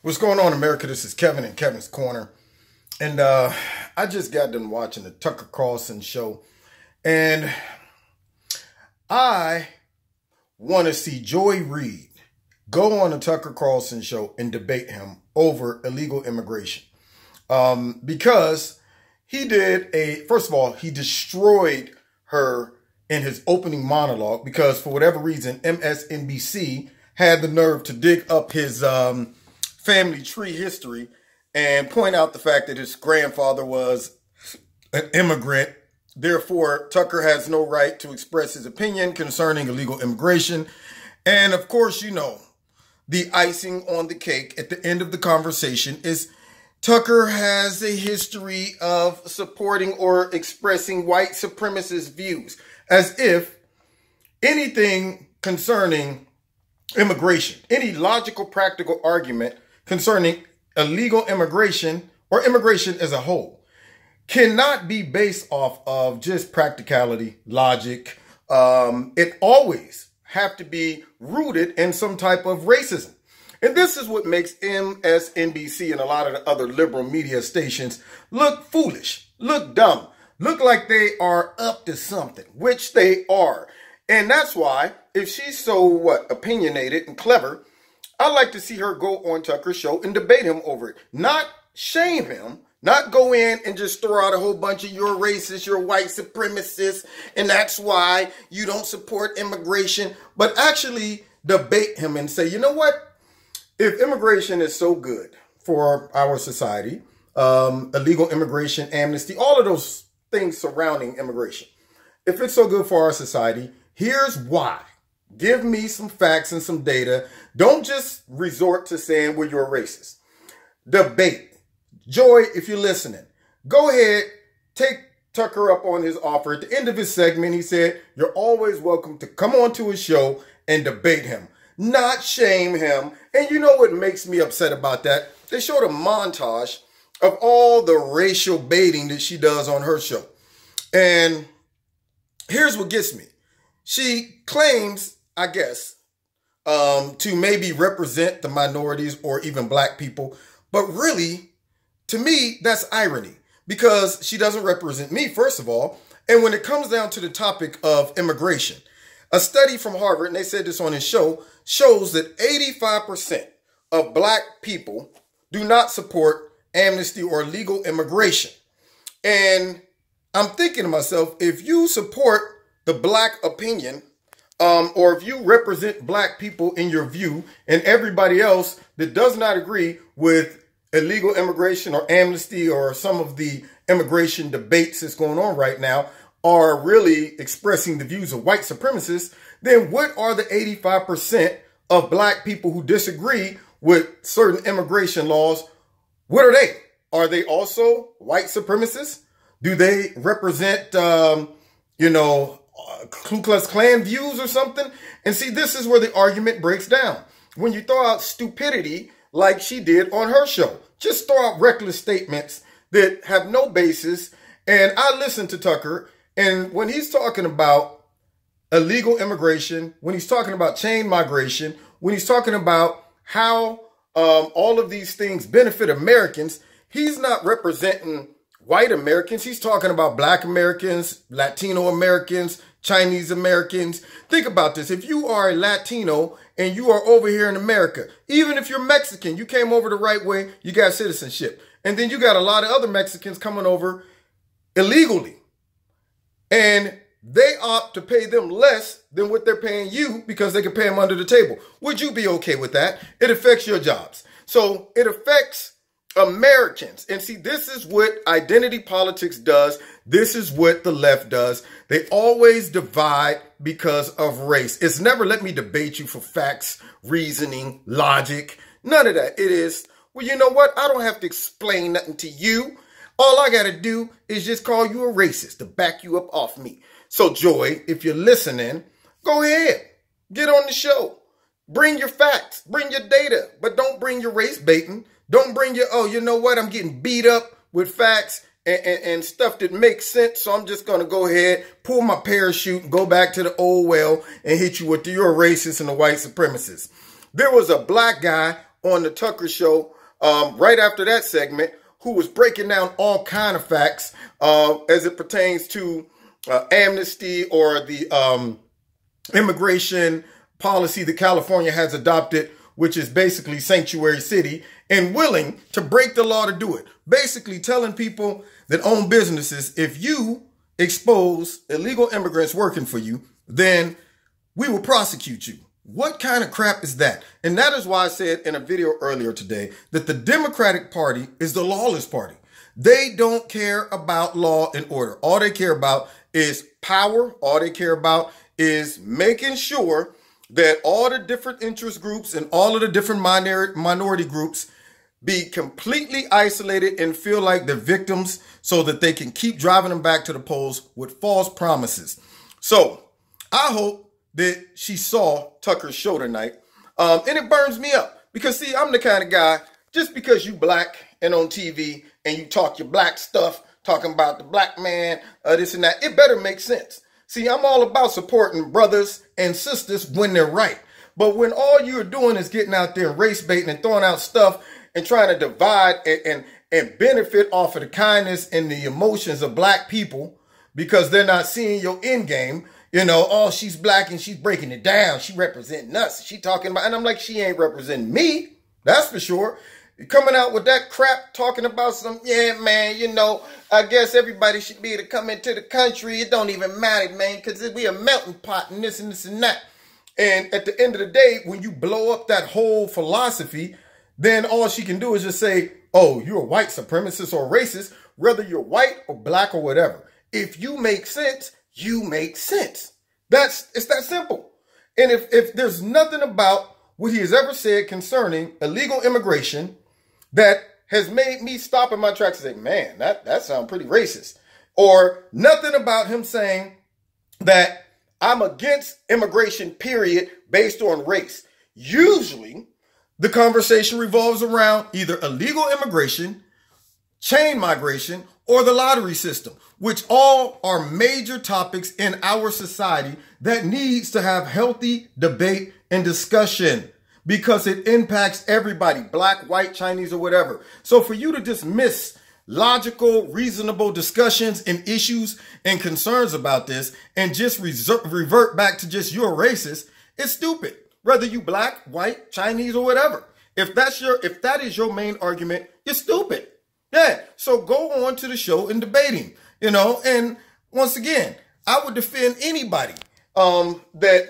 What's going on, America? This is Kevin in Kevin's Corner. And I just got done watching the Tucker Carlson show. And I want to see Joy Reid go on the Tucker Carlson show and debate him over illegal immigration. Because he did first of all, he destroyed her in his opening monologue because for whatever reason, MSNBC had the nerve to dig up his family tree history and point out the fact that his grandfather was an immigrant. Therefore, Tucker has no right to express his opinion concerning illegal immigration. And of course, you know, the icing on the cake at the end of the conversation is Tucker has a history of supporting or expressing white supremacist views, as if anything concerning immigration, any logical, practical argument concerning illegal immigration or immigration as a whole cannot be based off of just practicality, logic. It always have to be rooted in some type of racism. And this is what makes MSNBC and a lot of the other liberal media stations look foolish, look dumb, look like they are up to something, which they are. And that's why, if she's so, opinionated and clever, I like to see her go on Tucker's show and debate him over it. Not shame him, not go in and just throw out a whole bunch of you're racist, you're white supremacist, and that's why you don't support immigration, but actually debate him and say, you know what? If immigration is so good for our society, illegal immigration, amnesty, all of those things surrounding immigration, if it's so good for our society, here's why. Give me some facts and some data. Don't just resort to saying, well, you're a racist. Debate. Joy, if you're listening, go ahead, take Tucker up on his offer. At the end of his segment, he said, you're always welcome to come on to his show and debate him, not shame him. And you know what makes me upset about that? They showed a montage of all the racial baiting that she does on her show. And here's what gets me. She claims, I guess, to maybe represent the minorities or even black people. But really, to me, that's irony because she doesn't represent me, first of all. And when it comes down to the topic of immigration, a study from Harvard, and they said this on his show, shows that 85% of black people do not support amnesty or legal immigration. And I'm thinking to myself, if you support the black opinion, or if you represent black people in your view and everybody else that does not agree with illegal immigration or amnesty or some of the immigration debates that's going on right now are really expressing the views of white supremacists, then what are the 85% of black people who disagree with certain immigration laws? What are they? Are they also white supremacists? Do they represent, Ku Klux Klan views or something? And see, this is where the argument breaks down. When you throw out stupidity like she did on her show, just throw out reckless statements that have no basis. And I listen to Tucker, and when he's talking about illegal immigration, when he's talking about chain migration, when he's talking about how all of these things benefit Americans, he's not representing white Americans. He's talking about black Americans, Latino Americans, Chinese Americans. Think about this. If you are a Latino and you are over here in America, even if you're Mexican, you came over the right way, you got citizenship. And then you got a lot of other Mexicans coming over illegally. And they opt to pay them less than what they're paying you because they can pay them under the table. Would you be okay with that? It affects your jobs. So it affects Americans. And see, this is what identity politics does. This is what the left does. They always divide because of race. It's never let me debate you for facts, reasoning, logic. None of that. It is, well, you know what? I don't have to explain nothing to you. All I got to do is just call you a racist to back you up off me. So Joy, if you're listening, go ahead. Get on the show. Bring your facts. Bring your data. But don't bring your race baiting. Don't bring your, oh, you know what? I'm getting beat up with facts and stuff that makes sense. So I'm just going to go ahead, pull my parachute and go back to the old well and hit you with the you're a racist and a white supremacist. There was a black guy on the Tucker show right after that segment, who was breaking down all kind of facts as it pertains to amnesty or the immigration policy that California has adopted, which is basically sanctuary city, and willing to break the law to do it. Basically telling people that own businesses, if you expose illegal immigrants working for you, then we will prosecute you. What kind of crap is that? And that is why I said in a video earlier today that the Democratic Party is the lawless party. They don't care about law and order. All they care about is power. All they care about is making sure that all the different interest groups and all of the different minority groups be completely isolated and feel like they're victims so that they can keep driving them back to the polls with false promises. So I hope that she saw Tucker's show tonight. And it burns me up because, see, I'm the kind of guy, just because you black and on TV and you talk your black stuff, talking about the black man, this and that, it better make sense. See, I'm all about supporting brothers and sisters when they're right. But when all you're doing is getting out there and race baiting and throwing out stuff and trying to divide and benefit off of the kindness and the emotions of black people because they're not seeing your end game, you know, oh, she's black and she's breaking it down. She representing us. She talking about, and I'm like, she ain't representing me. That's for sure. Coming out with that crap, talking about some, yeah, man, you know, I guess everybody should be able to come into the country. It don't even matter, man, because we a melting pot and this and this and that. And at the end of the day, when you blow up that whole philosophy, then all she can do is just say, oh, you're a white supremacist or racist, whether you're white or black or whatever. If you make sense, you make sense. It's that simple. And if there's nothing about what he has ever said concerning illegal immigration that has made me stop in my tracks and say, man, that sounds pretty racist. Or nothing about him saying that I'm against immigration, period, based on race. Usually, the conversation revolves around either illegal immigration, chain migration, or the lottery system, which all are major topics in our society that needs to have healthy debate and discussion because it impacts everybody, black, white, Chinese, or whatever. So for you to just miss logical, reasonable discussions and issues and concerns about this and just revert back to just you're racist, it's stupid. Whether you black, white, Chinese, or whatever. If that is your main argument, you're stupid. Yeah. So go on to the show and debate him, you know, and once again, I would defend anybody that,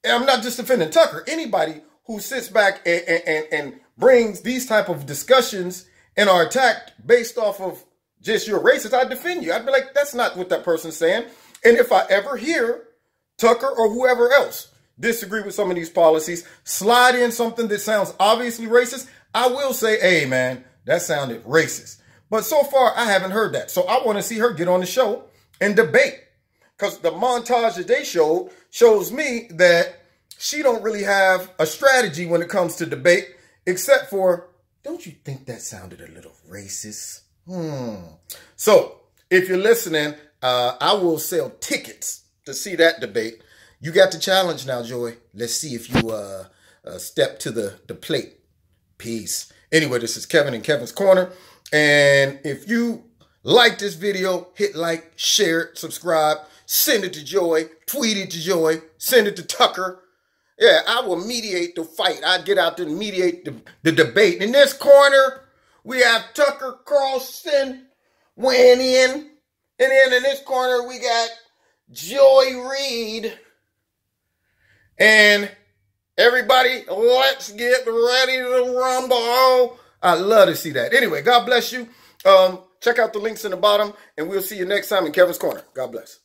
and I'm not just defending Tucker, anybody who sits back and brings these type of discussions and are attacked based off of just you're racist, I'd defend you. I'd be like, that's not what that person's saying. And if I ever hear Tucker or whoever else disagree with some of these policies, slide in something that sounds obviously racist, I will say, hey, man, that sounded racist. But so far, I haven't heard that. So I want to see her get on the show and debate. Because the montage that they showed shows me that she don't really have a strategy when it comes to debate, except for, don't you think that sounded a little racist? So if you're listening, I will sell tickets to see that debate. You got the challenge now, Joy. Let's see if you step to the plate. Peace. Anyway, this is Kevin in Kevin's Corner. And if you like this video, hit like, share it, subscribe, send it to Joy, tweet it to Joy, send it to Tucker. Yeah, I will mediate the fight. I get out there and mediate the debate. In this corner, we have Tucker Carlson weighing in. And then in this corner, we got Joy Reid. And everybody, let's get ready to rumble. I love to see that. Anyway, God bless you. Check out the links in the bottom, and we'll see you next time in Kevin's Corner. God bless.